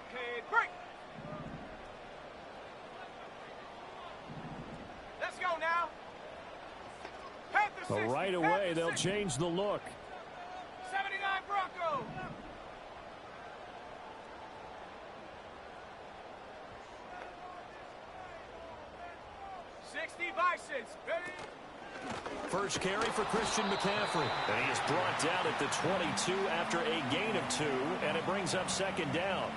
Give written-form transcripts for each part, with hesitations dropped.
Okay, break. Let's go now. But right away, they'll change the look. 79 Broncos. 60 Bisons. Ready? First carry for Christian McCaffrey. And he is brought down at the 22 after a gain of 2, and it brings up second down.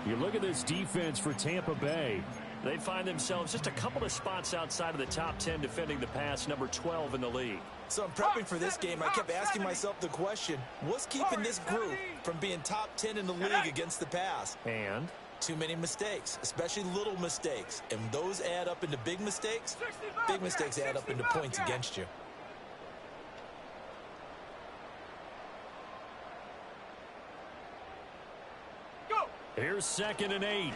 You look at this defense for Tampa Bay. They find themselves just a couple of spots outside of the top 10 defending the pass, number 12 in the league. So I'm prepping for this game. I kept asking myself the question, what's keeping this group from being top 10 in the league against the pass? And? Too many mistakes, especially little mistakes. And those add up into big mistakes. Big mistakes add up into points against you. Here's 2nd and 8.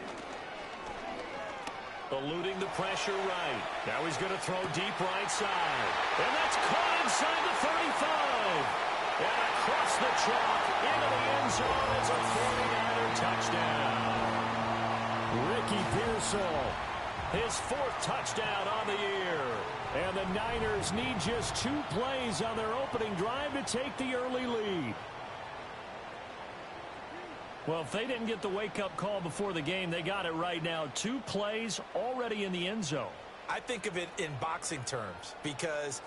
Eluding the pressure right. Now he's going to throw deep right side. And that's caught inside the 35. And across the chalk into the end zone is a 49er touchdown. Ricky Pearsall, his 4th touchdown on the year. And the Niners need just 2 plays on their opening drive to take the early lead. Well, if they didn't get the wake-up call before the game, they got it right now. 2 plays already in the end zone. I think of it in boxing terms because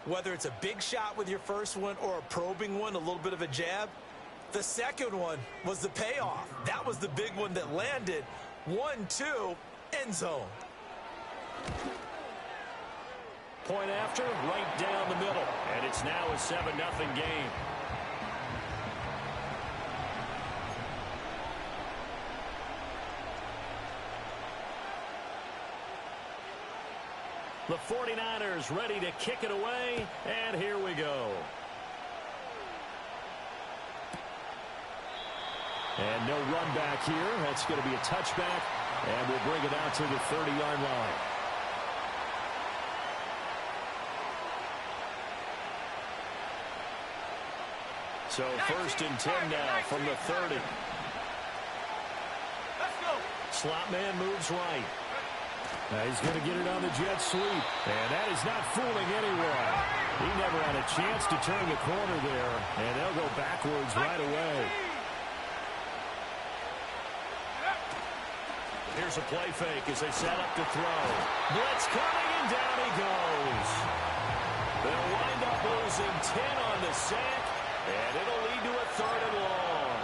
whether it's a big shot with your first one or a probing one, a little bit of a jab, the second one was the payoff. That was the big one that landed. 1-2, end zone. Point after, right down the middle. And it's now a 7-0 game. The 49ers ready to kick it away, and here we go. And no run back here. That's going to be a touchback, and we'll bring it out to the 30-yard line. So 1st and 10 now from the 30. Let's go. Slot man moves right. Now he's going to get it on the jet sweep. And that is not fooling anyone. He never had a chance to turn the corner there. And they'll go backwards right away. Here's a play fake as they set up to throw. Blitz coming, and down he goes. They'll wind up losing 10 on the sack, and it'll lead to a 3rd and long.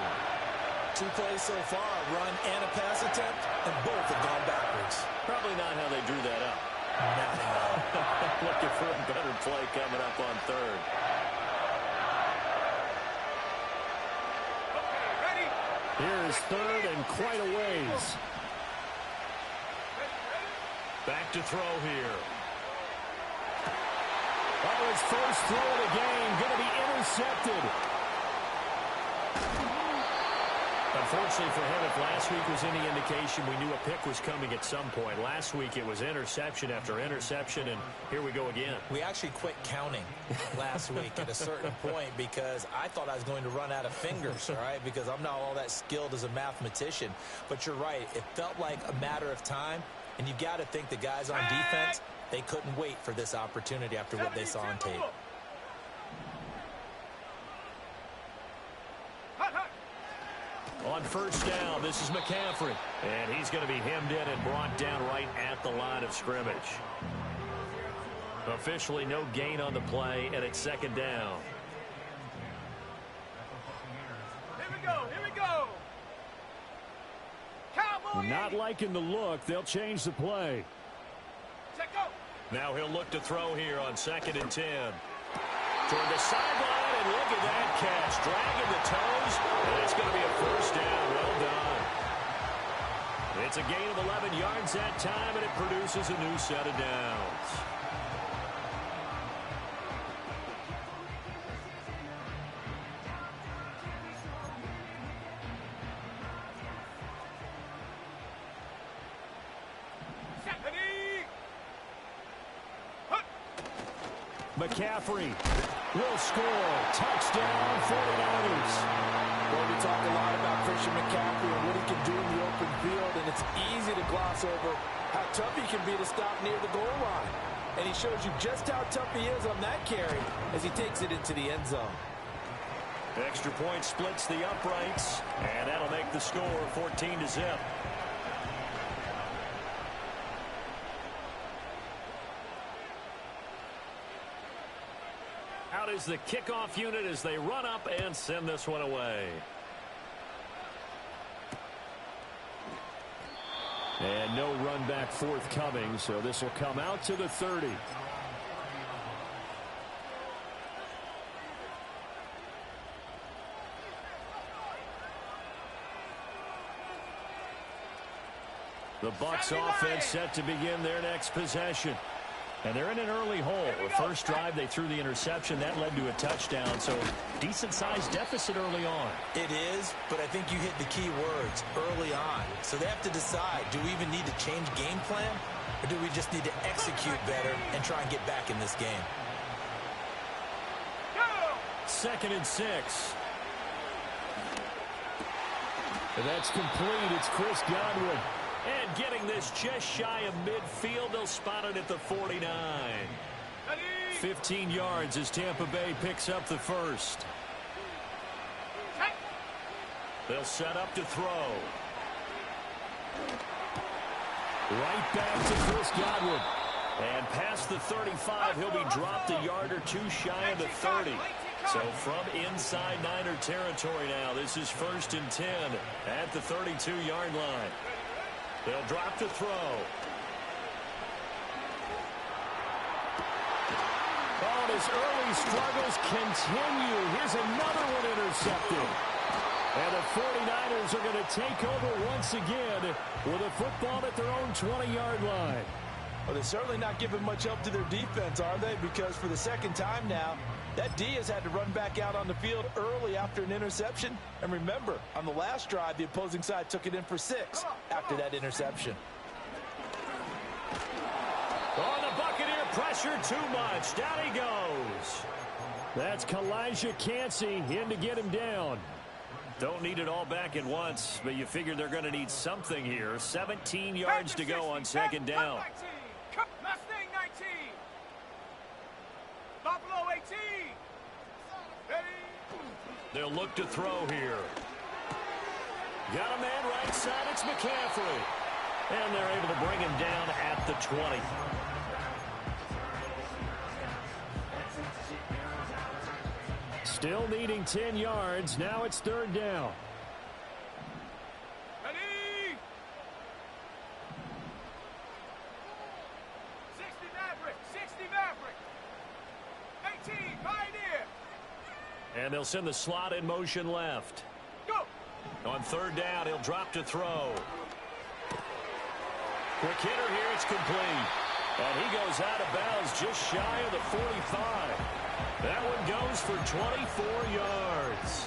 2 plays so far, a run and a pass attempt, and both have gone backwards. Probably not how they drew that up. Not at all. Looking for a better play coming up on 3rd. Ready? Here's 3rd and quite a ways. Back to throw here. Oh, his first throw of the game going to be intercepted. Unfortunately for him, if last week was any indication, we knew a pick was coming at some point. Last week it was interception after interception, and here we go again. We actually quit counting last week at a certain point because I thought I was going to run out of fingers, all right, because I'm not all that skilled as a mathematician. But you're right. It felt like a matter of time, and you got to think the guys on defense, they couldn't wait for this opportunity after what they saw on tape. On 1st down, this is McCaffrey. And he's going to be hemmed in and brought down right at the line of scrimmage. Officially no gain on the play, and it's 2nd down. Here we go. Here we go. Cowboy. Not liking the look. They'll change the play. Check go. Now he'll look to throw here on 2nd and 10. Toward the sideline, and look at that catch. Dragging the toes, and it's going to be a 1st down. Well done. It's a gain of 11 yards that time, and it produces a new set of downs. McCaffrey will score. Touchdown, 49ers. Well, we talk a lot about Christian McCaffrey and what he can do in the and it's easy to gloss over how tough he can be to stop near the goal line. And he shows you just how tough he is on that carry as he takes it into the end zone. Extra point splits the uprights, and that'll make the score 14-0. Out is the kickoff unit as they run up and send this one away. And no run back forthcoming, so this will come out to the 30. The Bucs offense set to begin their next possession. And they're in an early hole. The first drive, they threw the interception. That led to a touchdown, so decent-sized deficit early on. It is, but I think you hit the key words, early on. So they have to decide, do we even need to change game plan, or do we just need to execute better and try and get back in this game? 2nd and 6. And that's complete. It's Chris Godwin. And getting this just shy of midfield, they'll spot it at the 49. 15 yards as Tampa Bay picks up the first. They'll set up to throw. Right back to Chris Godwin. And past the 35, he'll be dropped a yard or two shy of the 30. So from inside Niner territory now, this is 1st and 10 at the 32-yard line. They'll drop to throw. Oh, and his early struggles continue. Here's another one intercepted. And the 49ers are going to take over once again with a football at their own 20-yard line. Well, they're certainly not giving much help to their defense, are they? Because for the second time now, that D has had to run back out on the field early after an interception. And remember, on the last drive, the opposing side took it in for 6 after that interception. Oh, the Buccaneer pressure too much. Down he goes. That's Kalijah Cansey in to get him down. Don't need it all back at once, but you figure they're going to need something here. 17 yards to go on 2nd down. Mustang 19. Buffalo 18. Ready. They'll look to throw here. Got a man right side. It's McCaffrey. And they're able to bring him down at the 20. Still needing 10 yards. Now it's 3rd down. Ready. 60 Maverick. 60 Maverick. 18 Pioneer. And they'll send the slot in motion left. Go. On 3rd down, he'll drop to throw. Quick hitter here, it's complete. And he goes out of bounds just shy of the 45. That one goes for 24 yards.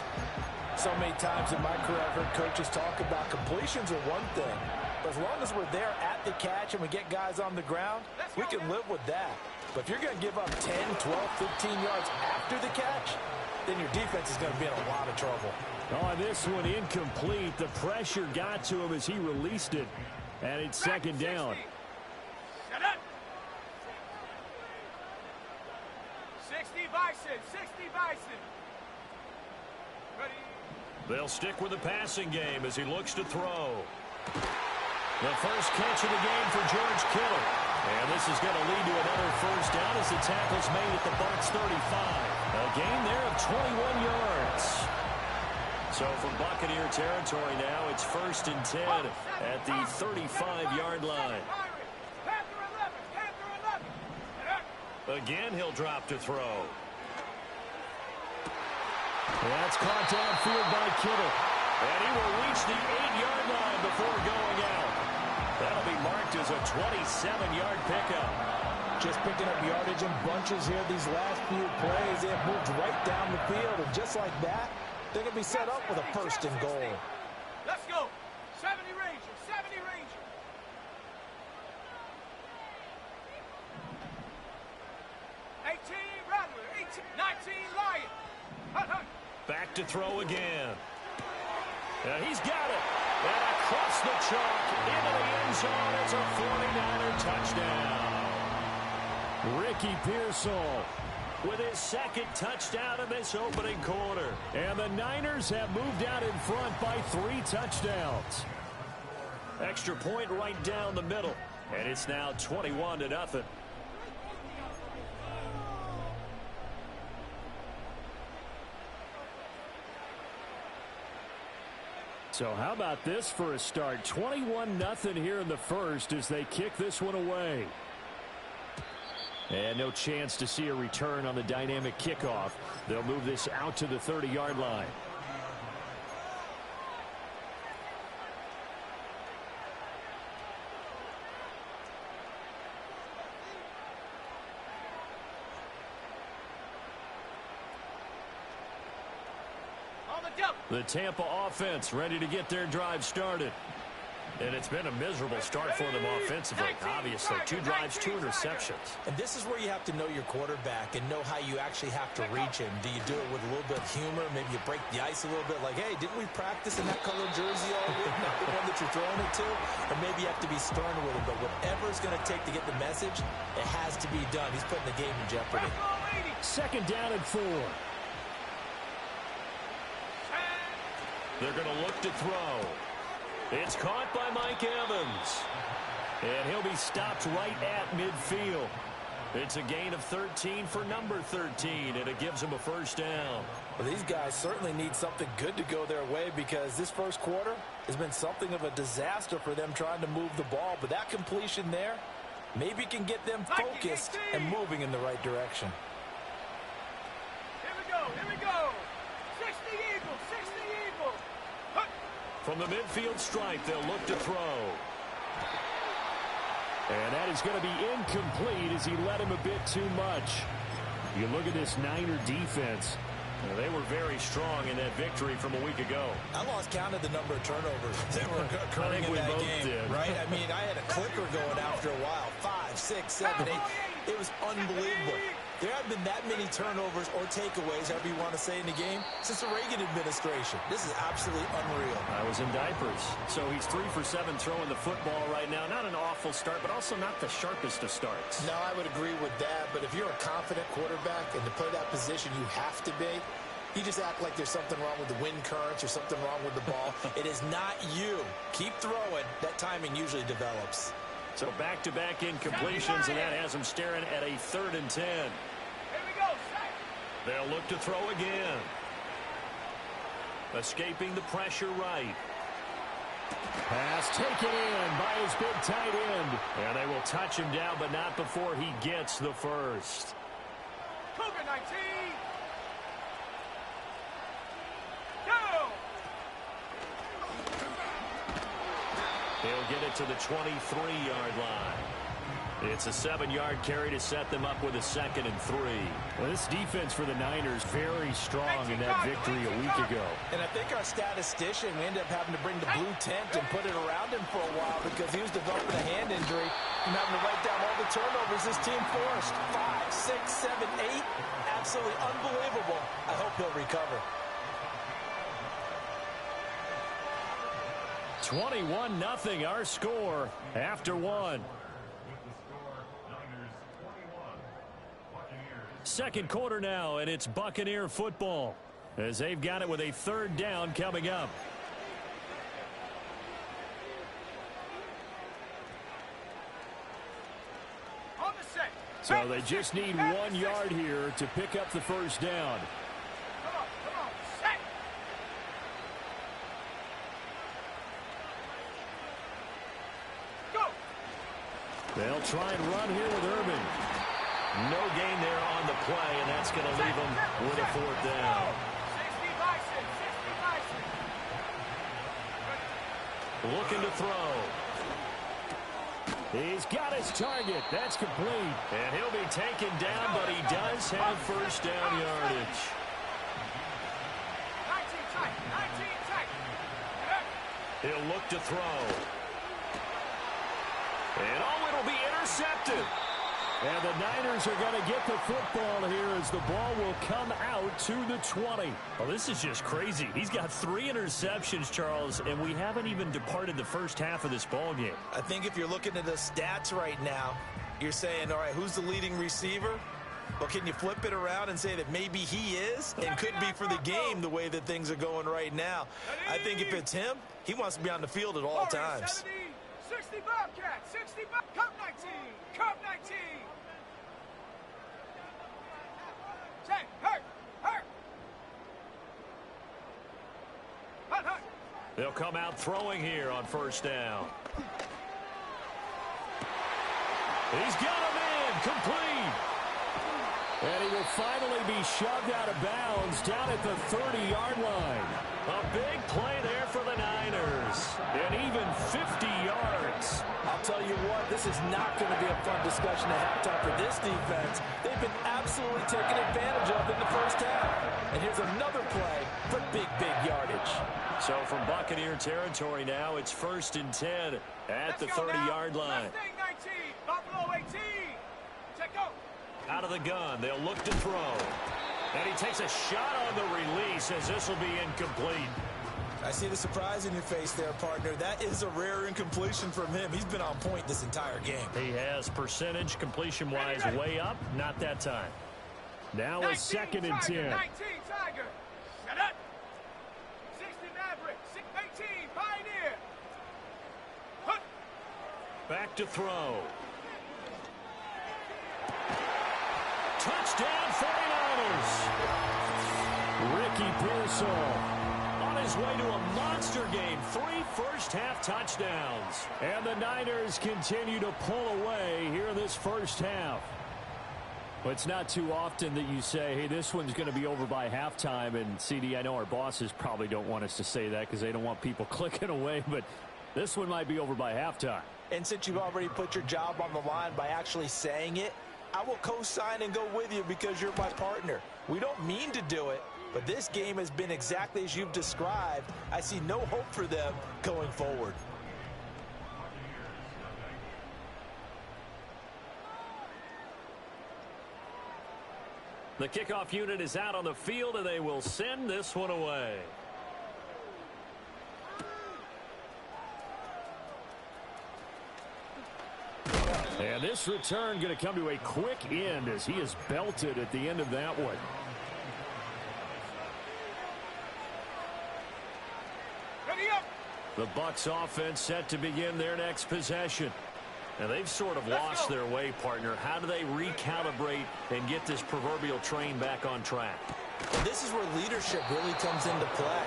So many times in my career, I've heard coaches talk about completions are one thing. But as long as we're there at the catch and we get guys on the ground, we can live with that. But if you're going to give up 10, 12, 15 yards after the catch, then your defense is going to be in a lot of trouble. Oh, this one incomplete. The pressure got to him as he released it. And it's 2nd down. Shut up. 60 Bison. 60 Bison. Ready. They'll stick with the passing game as he looks to throw. The first catch of the game for George Kittle. And this is going to lead to another 1st down as the tackle's made at the Bucs 35. A gain there of 21 yards. So from Buccaneer territory now, it's 1st and 10 at the 35-yard line. Panther 11. Panther 11. Again, he'll drop to throw. That's caught downfield by Kittle. And he will reach the 8-yard line before going out. That'll be marked as a 27-yard pickup. Just picking up yardage in bunches here these last few plays. They have moved right down the field, and just like that, they're going to be set up with a 1st and goal. Let's go. 70 Ranger. 70 Ranger. 18 Rattler. 18. 19 Lion. Hunt, hunt. Back to throw again. And he's got it. And across the chalk into the end zone. It's a 49er touchdown. Ricky Pearsall With his second touchdown in this opening quarter. And the Niners have moved out in front by 3 touchdowns. Extra point right down the middle. And it's now 21-0. So how about this for a start? 21-0 here in the first as they kick this one away. And no chance to see a return on the dynamic kickoff. They'll move this out to the 30-yard line. The Tampa offense ready to get their drive started. And it's been a miserable start for them offensively. Obviously, 2 drives, 2 interceptions. And this is where you have to know your quarterback and know how you actually have to reach him. Do you do it with a little bit of humor? Maybe you break the ice a little bit like, hey, didn't we practice in that colored jersey all week? Not the one that you're throwing it to? Or maybe you have to be stern with him. But whatever it's going to take to get the message, it has to be done. He's putting the game in jeopardy. 2nd down and 4. They're going to look to throw. It's caught by Mike Evans. And he'll be stopped right at midfield. It's a gain of 13 for number 13, and it gives him a first down. Well, these guys certainly need something good to go their way because this first quarter has been something of a disaster for them trying to move the ball. But that completion there maybe can get them focused and moving in the right direction. Here we go. 60 Eagles, 60 Eagles. From the midfield stripe, they'll look to throw. And that is going to be incomplete as he let him a bit too much. You look at this Niner defense. They were very strong in that victory from a week ago. I lost count of the number of turnovers that were occurring in that game, right? I mean, I had a clicker going after a while. 5, 6, 7, 8. It was unbelievable. There haven't been that many turnovers or takeaways, however you want to say, in the game since the Reagan administration. This is absolutely unreal. I was in diapers. So he's 3 for 7 throwing the football right now. Not an awful start, but also not the sharpest of starts. No, I would agree with that. But if you're a confident quarterback and to play that position, you have to be. You just act like there's something wrong with the wind currents or something wrong with the ball. It is not you. Keep throwing. That timing usually develops. So back-to-back incompletions, and that has him staring at a 3rd and 10. Here we go, set. They'll look to throw again. Escaping the pressure right. Pass taken in by his big tight end. And they will touch him down, but not before he gets the first. Cougar 19. Go. He'll get it to the 23-yard line. It's a 7-yard carry to set them up with a 2nd and 3. Well, this defense for the Niners very strong in that victory a week ago. And I think our statistician, we ended up having to bring the blue tent and put it around him for a while because he was developing a hand injury and having to write down all the turnovers this team forced. 5, 6, 7, 8. Absolutely unbelievable. I hope he'll recover. 21-0 our score after 1. 2nd quarter now, and it's Buccaneer football as they've got it with a 3rd down coming up. On the set. So they just need 1 yard here to pick up the first down. Come on, set. Go. They'll try and run here with Urban. No gain there on the play, and that's going to leave them with a 4th down. 60 Bison, 60 Bison. Looking to throw. He's got his target. That's complete. And he'll be taken down, but he does have first down yardage. 19 tight, 19 tight. He'll look to throw. And it'll be intercepted. And the Niners are going to get the football here as the ball will come out to the 20. Well, this is just crazy. He's got 3 interceptions, Charles, and we haven't even departed the first half of this ball game. I think if you're looking at the stats right now, you're saying, all right, who's the leading receiver? Well, can you flip it around and say that maybe he is and could be for the game the way that things are going right now? I think if it's him, he wants to be on the field at all times. 70, 60 Bobcat, 60 Cup 19, Cup 19. Say, hurt. Hut. They'll come out throwing here on first down. He's got him in, complete. And he will finally be shoved out of bounds down at the 30-yard line. A big play there for the Niners. And even 50 yards. I'll tell you what, this is not going to be a fun discussion at halftime for this defense. They've been absolutely taken advantage of in the first half. And here's another play for big yardage. So from Buccaneer territory now, it's 1st and 10 at the 30-yard line. Mustang 19, Buffalo 18. Check go. Out of the gun, they'll look to throw. And he takes a shot on the release as this will be incomplete. I see the surprise in your face there, partner. That is a rare incompletion from him. He's been on point this entire game. He has percentage completion-wise way up, not that time. Now a 2nd and 10. 19 Tiger. Set up. 60 Maverick, 18 Pioneer. Hut. Back to throw. Touchdown 49ers. Ricky Pearsall On his way to a monster game. 3 first-half touchdowns. And the Niners continue to pull away here in this first half. But it's not too often that you say, hey, this one's going to be over by halftime. And, CD, I know our bosses probably don't want us to say that because they don't want people clicking away. But this one might be over by halftime. And since you've already put your job on the line by actually saying it, I will co-sign and go with you because you're my partner. We don't mean to do it, but this game has been exactly as you've described. I see no hope for them going forward. The kickoff unit is out on the field, and they will send this one away. And this return going to come to a quick end as he is belted at the end of that one. Ready up. The Bucs offense set to begin their next possession. Now, they've sort of lost their way, partner. How do they recalibrate and get this proverbial train back on track? This is where leadership really comes into play.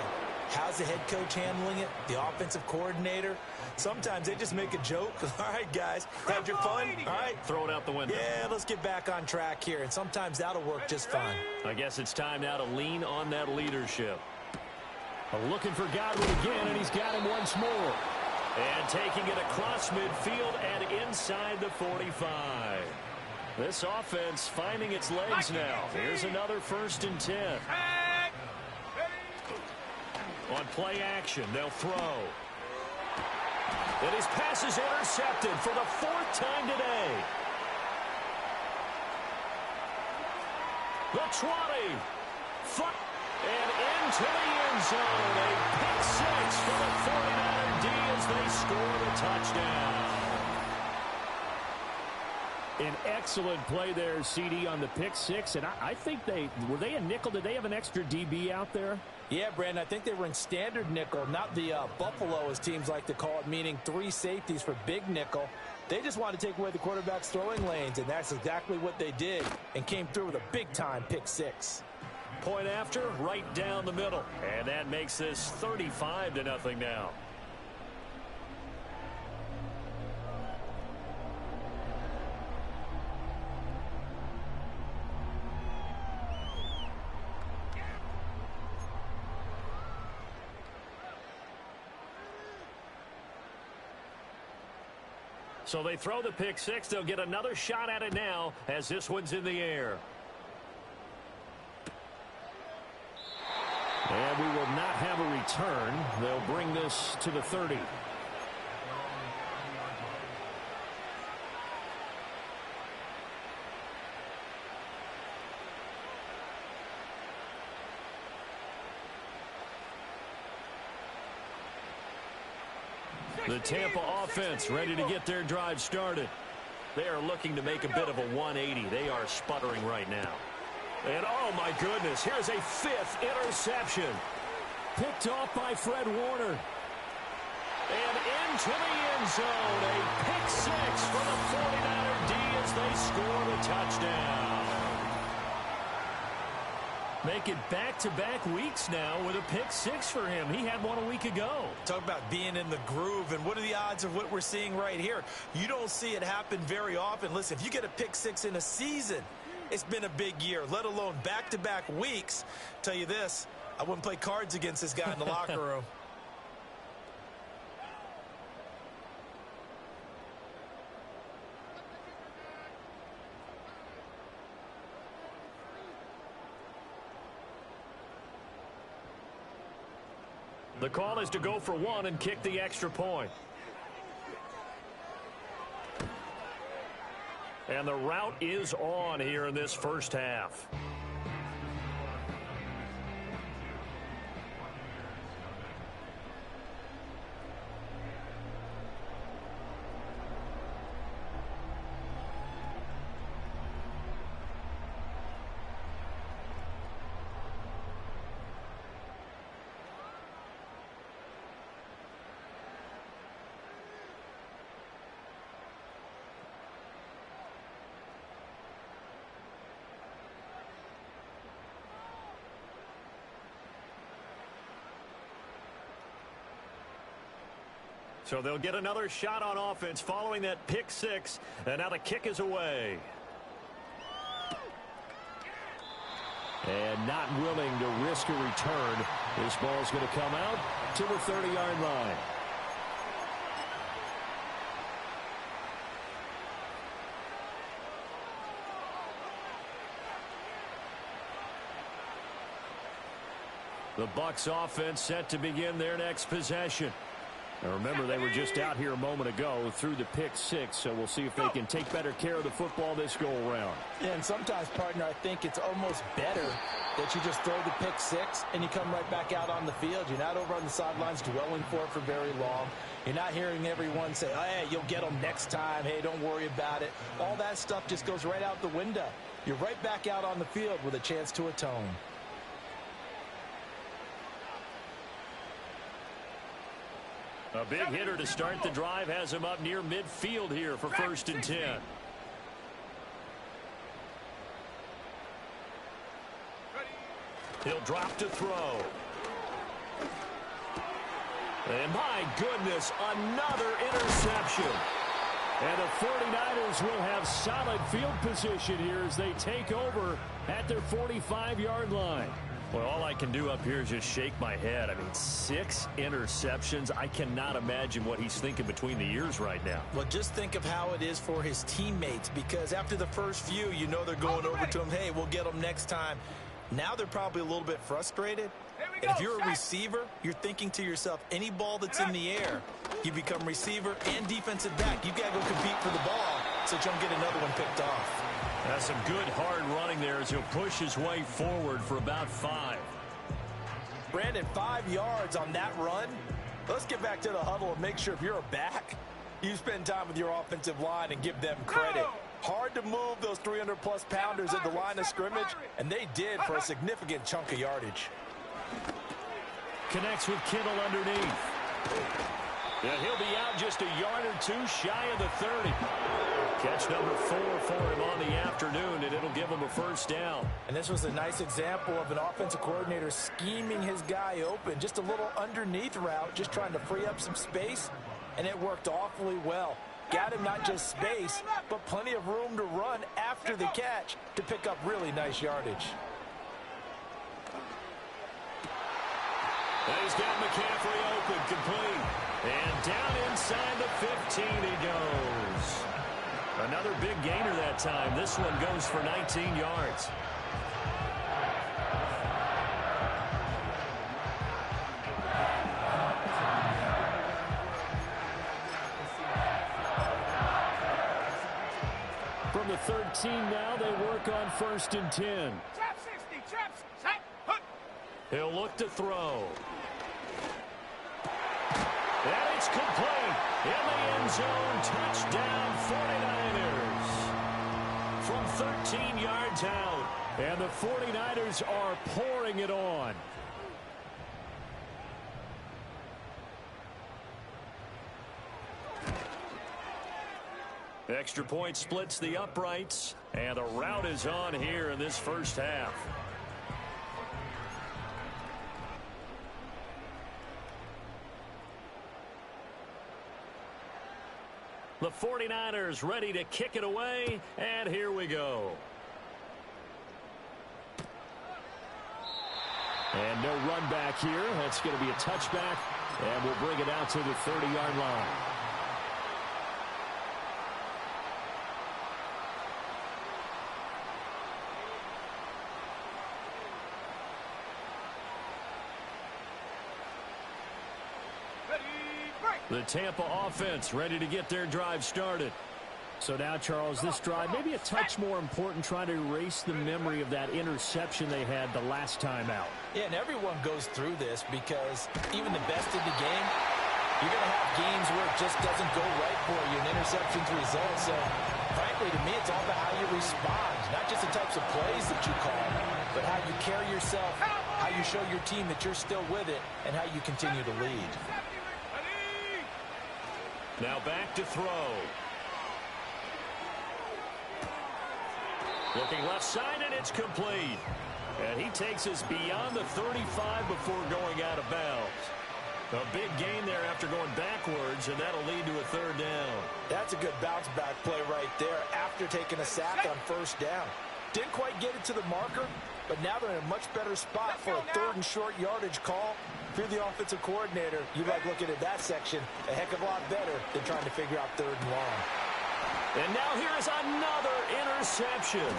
How's the head coach handling it? The offensive coordinator? Sometimes they just make a joke. All right, guys, had your fun? All right. Throw it out the window. Yeah, let's get back on track here, and sometimes that'll work just fine. I guess it's time now to lean on that leadership. Looking for Godwin again, and he's got him once more. And taking it across midfield and inside the 45. This offense finding its legs now. Here's another 1st and 10. On play action, they'll throw. And his pass is intercepted for the 4th time today. The 20. And into the end zone. A pick 6 for the 49er D as they score the touchdown. An excellent play there, CD, on the pick 6. And I think were they a nickel? Did they have an extra DB out there? Yeah, Brandon, I think they were in standard nickel, not the Buffalo, as teams like to call it, meaning 3 safeties for big nickel. They just wanted to take away the quarterback's throwing lanes, and that's exactly what they did and came through with a big-time pick 6. Point after, right down the middle. And that makes this 35-0 now. So they throw the pick 6. They'll get another shot at it now as this one's in the air. And we will not have a return. They'll bring this to the 30. The Tampa offense ready to get their drive started. They are looking to make a bit of a 180. They are sputtering right now. And, oh, my goodness, here's a 5th interception. Picked off by Fred Warner. And into the end zone, a pick 6 for the 49er D as they score the touchdown. Make it back-to-back weeks now with a pick 6 for him. He had one a week ago. Talk about being in the groove, and what are the odds of what we're seeing right here? You don't see it happen very often. Listen, if you get a pick 6 in a season, it's been a big year, let alone back-to-back weeks. Tell you this, I wouldn't play cards against this guy in the locker room. The call is to go for 1 and kick the extra point. And the route is on here in this first half. So they'll get another shot on offense following that pick 6. And now the kick is away. And not willing to risk a return. This ball is going to come out to the 30-yard line. The Bucs offense set to begin their next possession. Now remember, they were just out here a moment ago through the pick 6, so we'll see if they can take better care of the football this go-around. Yeah, and sometimes, partner, I think it's almost better that you just throw the pick 6 and you come right back out on the field. You're not over on the sidelines dwelling for it for very long. You're not hearing everyone say, oh, hey, you'll get them next time. Hey, don't worry about it. All that stuff just goes right out the window. You're right back out on the field with a chance to atone. A big hitter to start the drive has him up near midfield here for 1st and 10. He'll drop to throw. And my goodness, another interception. And the 49ers will have solid field position here as they take over at their 45-yard line. Well, all I can do up here is just shake my head. I mean, 6 interceptions. I cannot imagine what he's thinking between the ears right now. Well, just think of how it is for his teammates, because after the first few, you know they're going over to him, hey, we'll get them next time. Now they're probably a little bit frustrated. And if you're a receiver, you're thinking to yourself, any ball that's in the air, you become receiver and defensive back. You've got to go compete for the ball so you don't get another one picked off. That's some good hard running there as he'll push his way forward for about 5. Brandon, 5 yards on that run. Let's get back to the huddle and make sure if you're a back, you spend time with your offensive line and give them credit. Hard to move those 300-plus pounders at the line of scrimmage, and they did for a significant chunk of yardage. Connects with Kittle underneath. And he'll be out just a yard or 2 shy of the 30. Catch number 4 for him on the afternoon, and it'll give him a first down. And this was a nice example of an offensive coordinator scheming his guy open. Just a little underneath route, just trying to free up some space, and it worked awfully well. Got him not just space, but plenty of room to run after the catch to pick up really nice yardage. And he's got McCaffrey open, complete. And down inside the 15 he goes. Another big gainer that time. This one goes for 19 yards. From the 13 now, they work on 1st and 10. Trap 60, trap, set, hook. He'll look to throw. And it's It's complete. In the end zone, touchdown 49ers. From 13 yards out. And the 49ers are pouring it on. Extra point splits the uprights, and the route is on here in this first half. The 49ers ready to kick it away, and here we go. And no run back here. That's going to be a touchback, and we'll bring it out to the 30-yard line. The Tampa offense ready to get their drive started. So now, Charles, this drive maybe a touch more important, trying to erase the memory of that interception they had the last time out. Yeah, and everyone goes through this because even the best of the game, you're going to have games where it just doesn't go right for you, and interceptions result. So, frankly, to me, it's all about how you respond, not just the types of plays that you call, but how you carry yourself, how you show your team that you're still with it, and how you continue to lead. Now back to throw. Looking left side, and it's complete. And he takes us beyond the 35 before going out of bounds. A big gain there after going backwards, and that'll lead to a third down. That's a good bounce-back play right there after taking a sack on first down. Didn't quite get it to the marker, but now they're in a much better spot for a third and short yardage call. If you're the offensive coordinator, you like looking at that section a heck of a lot better than trying to figure out third and long. And now here is another interception.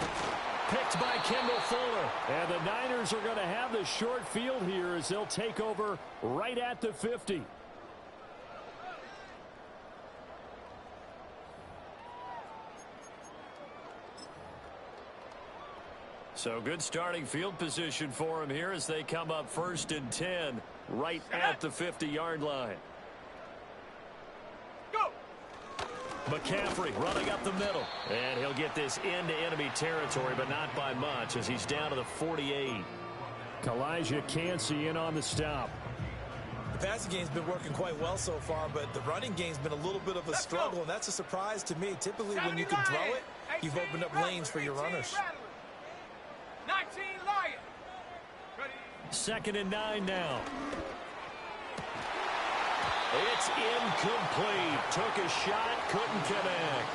Picked by Kendall Fuller. And the Niners are going to have the short field here as they'll take over right at the 50. So good starting field position for him here as they come up 1st and 10 right at the 50-yard line. Go! McCaffrey running up the middle. And he'll get this into enemy territory, but not by much as he's down to the 48. Elijah Cansey in on the stop. The passing game's been working quite well so far, but the running game's been a little bit of a struggle, and that's a surprise to me. Typically, when you can throw it, you've opened up lanes for your runners. 19 Lion. Ready. 2nd and 9 now. It's incomplete. Took a shot, couldn't connect.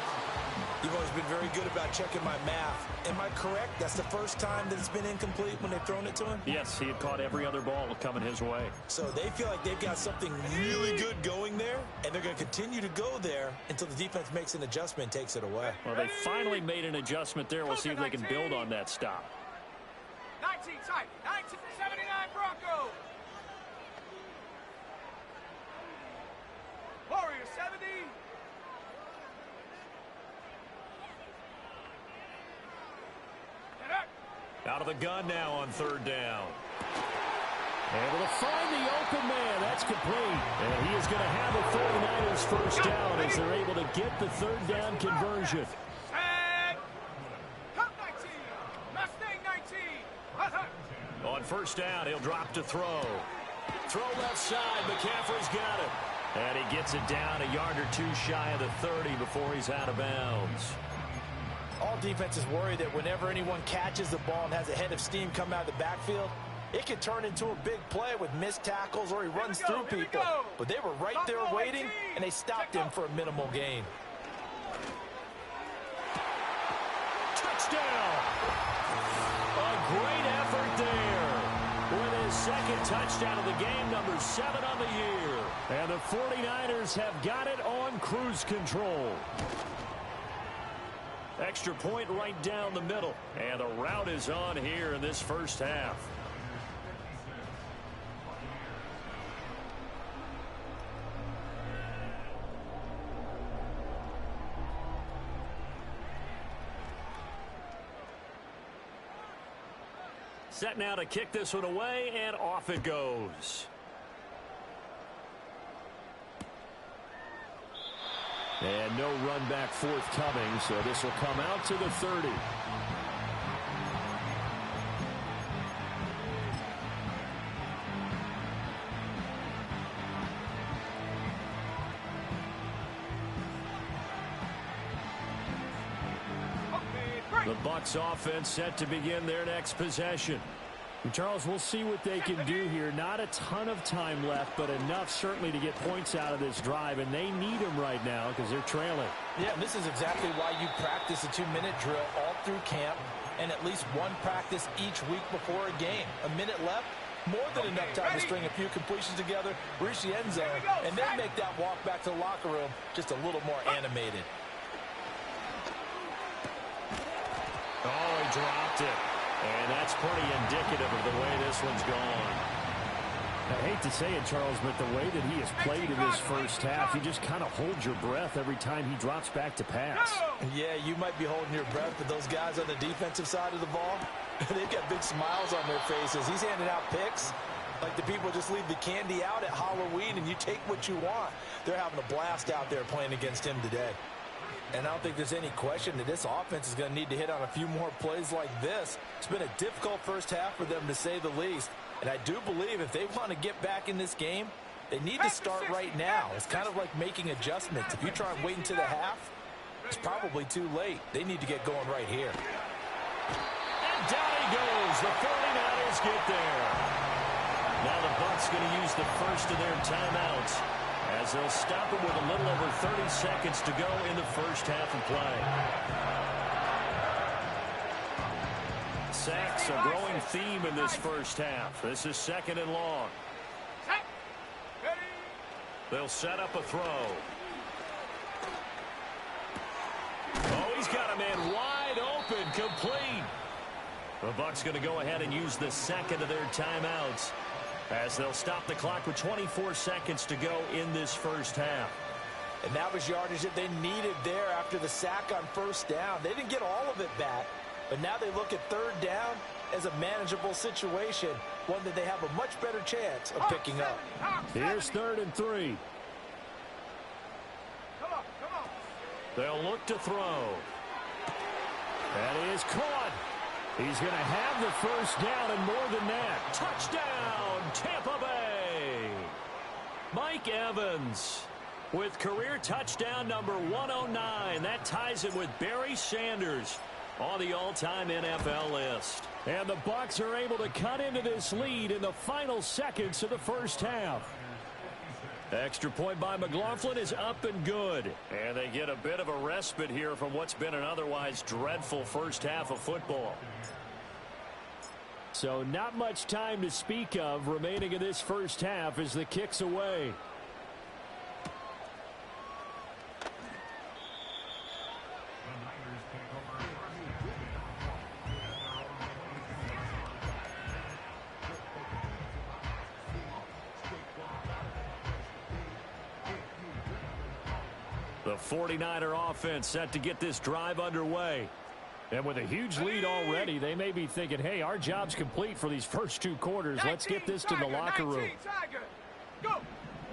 You've always been very good about checking my math. Am I correct? That's the first time that it's been incomplete when they've thrown it to him? Yes, he had caught every other ball coming his way. So they feel like they've got something really good going there, and they're going to continue to go there until the defense makes an adjustment and takes it away. Well, they finally made an adjustment there. We'll see if they can build on that stop. 19 tight. 1979 Broncos. Warrior 70. Out of the gun now on 3rd down. Able to find the open man. That's complete. And he is going to have the 49ers first down as they're able to get the 3rd down conversion. And Cup 19. Mustang 19. On 1st down, he'll drop to throw. Throw left side. McCaffrey's got it. And he gets it down a yard or two shy of the 30 before he's out of bounds. All defenses worry that whenever anyone catches the ball and has a head of steam come out of the backfield, it can turn into a big play with missed tackles or he runs through people. But they were right there waiting, and they stopped him for a minimal gain. Touchdown! A great effort there. With his 2nd touchdown of the game, number 7 on the year. And the 49ers have got it on cruise control. Extra point right down the middle. And the route is on here in this first half. Set now to kick this one away, and off it goes. And no run back forthcoming, so this will come out to the 30. The Bucs offense set to begin their next possession. And Charles, we'll see what they can do here. Not a ton of time left, but enough certainly to get points out of this drive, and they need them right now because they're trailing. Yeah, and this is exactly why you practice a 2-minute drill all through camp and at least one practice each week before a game. A minute left, more than enough time to string a few completions together, reach the end zone, and then make that walk back to the locker room just a little more animated. Oh, he dropped it. And that's pretty indicative of the way this one's gone. I hate to say it, Charles, but the way that he has played in this first half, you just kind of hold your breath every time he drops back to pass. Yeah, you might be holding your breath, but those guys on the defensive side of the ball, they've got big smiles on their faces. He's handing out picks like the people just leave the candy out at Halloween and you take what you want. They're having a blast out there playing against him today. And I don't think there's any question that this offense is going to need to hit on a few more plays like this. It's been a difficult first half for them, to say the least. And I do believe if they want to get back in this game, they need to start right now. It's kind of like making adjustments. If you try and wait until the half, it's probably too late. They need to get going right here. And down he goes. The 49ers get there. Now the Bucs going to use the first of their timeouts, as they'll stop it with a little over 30 seconds to go in the first half of play. Sacks, a growing theme in this first half. This is 2nd and long. They'll set up a throw. Oh, he's got a man wide open, complete. The Bucs going to go ahead and use the second of their timeouts, as they'll stop the clock with 24 seconds to go in this first half. And that was yardage that they needed there after the sack on first down. They didn't get all of it back, but now they look at 3rd down as a manageable situation, one that they have a much better chance of picking up. Here's 3rd and 3. They'll look to throw. That is caught. He's going to have the first down and more than that. Touchdown, Tampa Bay. Mike Evans with career touchdown number 109. That ties him with Barry Sanders on the all-time NFL list. And the Bucs are able to cut into this lead in the final seconds of the first half. Extra point by McLaughlin is up and good. And they get a bit of a respite here from what's been an otherwise dreadful first half of football. So not much time to speak of remaining in this first half as the kick's away. The 49er offense set to get this drive underway. And with a huge lead already, they may be thinking, hey, our job's complete for these first 2 quarters. Let's get this to the locker room.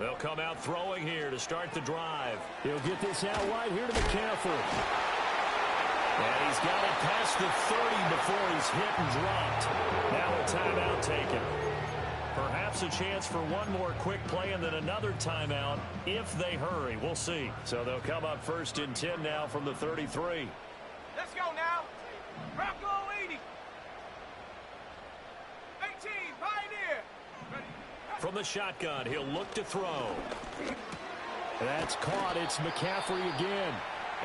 They'll come out throwing here to start the drive. He'll get this out wide here to McCaffrey. And he's got it past the 30 before he's hit and dropped. Now a timeout taken. Perhaps a chance for one more quick play and then another timeout if they hurry. We'll see. So they'll come up 1st and 10 now from the 33. Let's go now. Bronco 80. 18, Pioneer. Ready. From the shotgun, he'll look to throw. That's caught. It's McCaffrey again.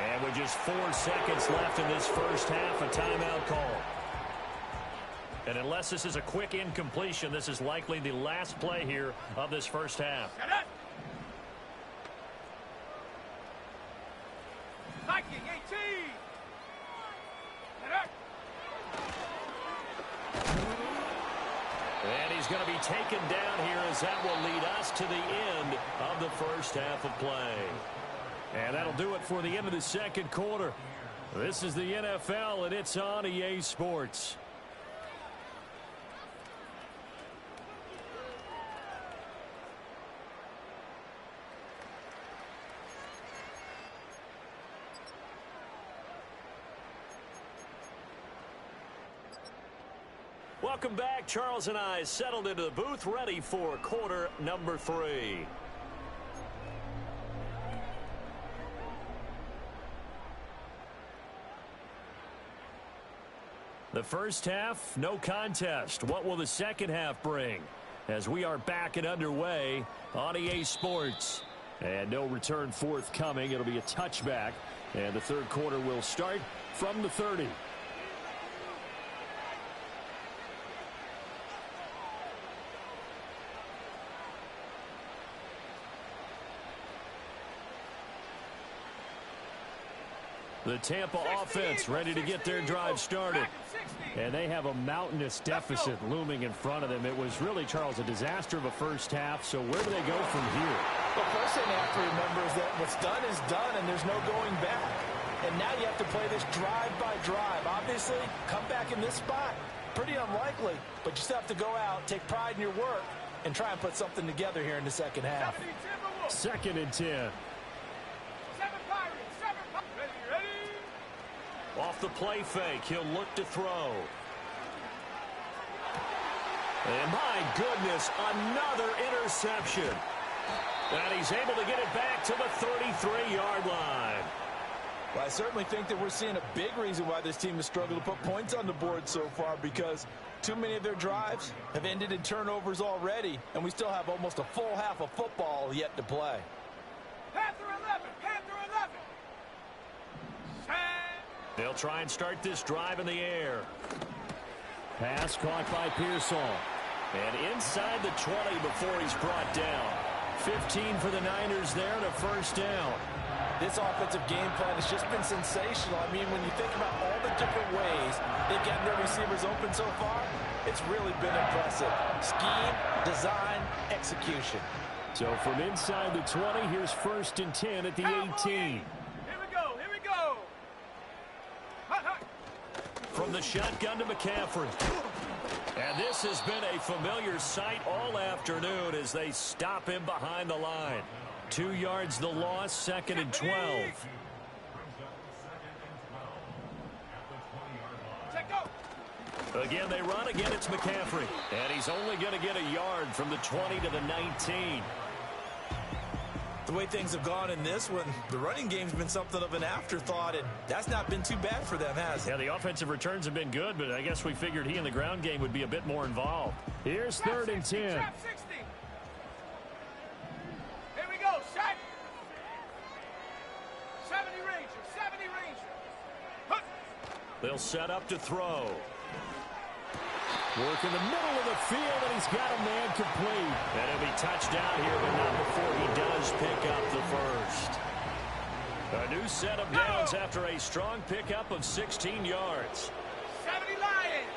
And with just 4 seconds left in this first half, a timeout call. And unless this is a quick incompletion, this is likely the last play here of this first half. Viking 18. And he's going to be taken down here, as that will lead us to the end of the first half of play. And that'll do it for the end of the second quarter. This is the NFL, and it's on EA Sports. Welcome back. Charles and I settled into the booth, ready for quarter number 3. The first half, no contest. What will the second half bring? As we are back and underway on EA Sports. And no return forthcoming. It'll be a touchback. And the third quarter will start from the 30. The Tampa offense ready to get their drive started. And they have a mountainous deficit looming in front of them. It was really, Charles, a disaster of a first half. So where do they go from here? The first thing you have to remember is that what's done is done, and there's no going back. And now you have to play this drive by drive. Obviously, come back in this spot, pretty unlikely. But you still have to go out, take pride in your work, and try and put something together here in the second half. 2nd and 10. Off the play fake, he'll look to throw. And my goodness, another interception. And he's able to get it back to the 33-yard line. Well, I certainly think that we're seeing a big reason why this team has struggled to put points on the board so far, because too many of their drives have ended in turnovers already, and we still have almost a full half of football yet to play. Panther 11, Panther 11. They'll try and start this drive in the air. Pass caught by Pearsall. And inside the 20 before he's brought down. 15 for the Niners there and a first down. This offensive game plan has just been sensational. I mean, when you think about all the different ways they've gotten their receivers open so far, it's really been impressive. Scheme, design, execution. So from inside the 20, here's 1st and 10 at the 18. From the shotgun to McCaffrey. And this has been a familiar sight all afternoon as they stop him behind the line. 2 yards the loss, 2nd and 12. Again, they run. Again, it's McCaffrey. And he's only going to get a yard from the 20 to the 19. The way things have gone in this one, the running game's been something of an afterthought, and that's not been too bad for them, has it? Yeah, the offensive returns have been good, but I guess we figured he in the ground game would be a bit more involved. Here's 3rd and 10. Here we go, set. 70 Rangers, 70 Rangers. They'll set up to throw. Work in the middle of the field, and he's got a man complete. And he'll be touchdown here, but not before he does pick up the first. A new set of downs after a strong pickup of 16 yards. 70 Lions.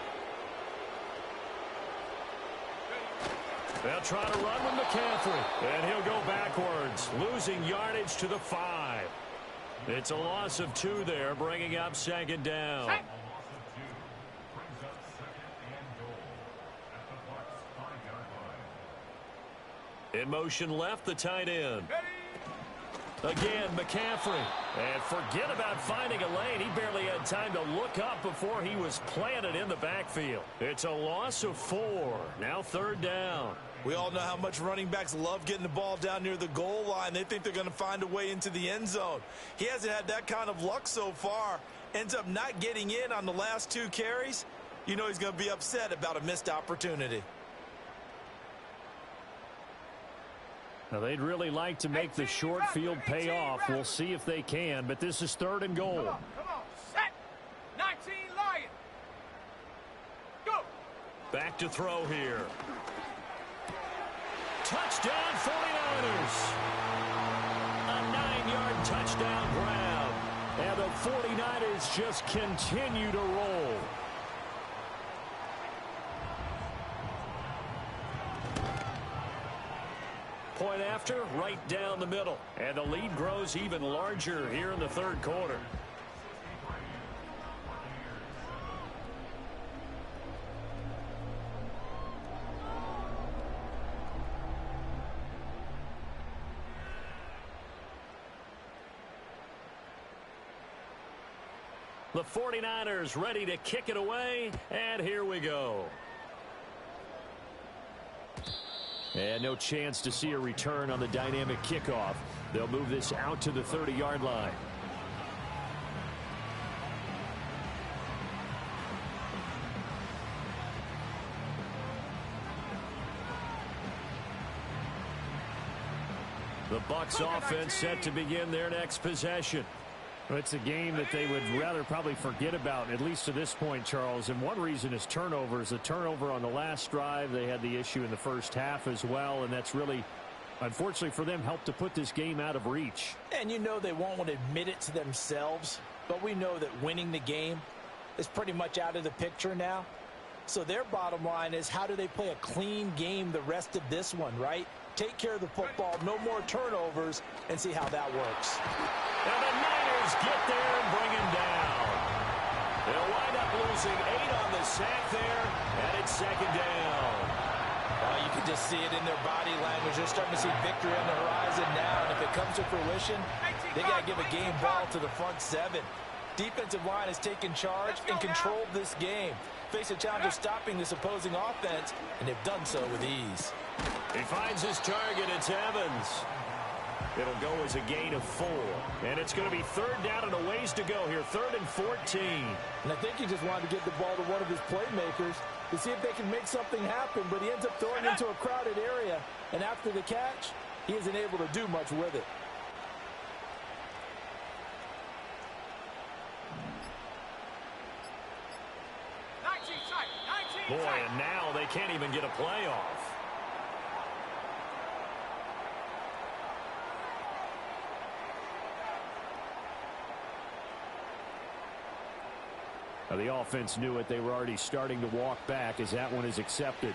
They'll try to run with McCaffrey, and he'll go backwards, losing yardage to the 5. It's a loss of 2 there, bringing up 2nd down. In motion left, the tight end. Again, McCaffrey. And forget about finding a lane. He barely had time to look up before he was planted in the backfield. It's a loss of 4. Now 3rd down. We all know how much running backs love getting the ball down near the goal line. They think they're going to find a way into the end zone. He hasn't had that kind of luck so far. Ends up not getting in on the last 2 carries. You know he's going to be upset about a missed opportunity. Now, they'd really like to make the short field pay off. We'll see if they can, but this is 3rd and goal. Come on, set. 19 Lions. Go. Back to throw here. Touchdown, 49ers. A 9-yard touchdown grab. And the 49ers just continue to roll. Point after, right down the middle. And the lead grows even larger here in the 3rd quarter. The 49ers ready to kick it away, and here we go. And no chance to see a return on the dynamic kickoff. They'll move this out to the 30-yard line. The Bucs offense set to begin their next possession. Well, it's a game that they would rather probably forget about, at least to this point, Charles. And one reason is turnovers. A turnover on the last drive. They had the issue in the first half as well, and that's really, unfortunately for them, helped to put this game out of reach. And you know they won't want to admit it to themselves, but we know that winning the game is pretty much out of the picture now. So their bottom line is, how do they play a clean game the rest of this one, right? Take care of the football, no more turnovers, and see how that works. And the Niners get there and bring him down. They'll wind up losing 8 on the sack there, and it's second down. You can just see it in their body language. They're starting to see victory on the horizon now, and if it comes to fruition, they got to give a game ball to the front 7. Defensive line has taken charge and controlled this game. Face a challenge of stopping this opposing offense, and they've done so with ease. He finds his target. It's Evans. It'll go as a gain of 4. And it's going to be third down and a ways to go here. 3rd and 14. And I think he just wanted to get the ball to one of his playmakers to see if they can make something happen, but he ends up throwing it into a crowded area. And after the catch, he isn't able to do much with it. Boy, and now they can't even get a playoff. Now, the offense knew it. They were already starting to walk back as that one is accepted.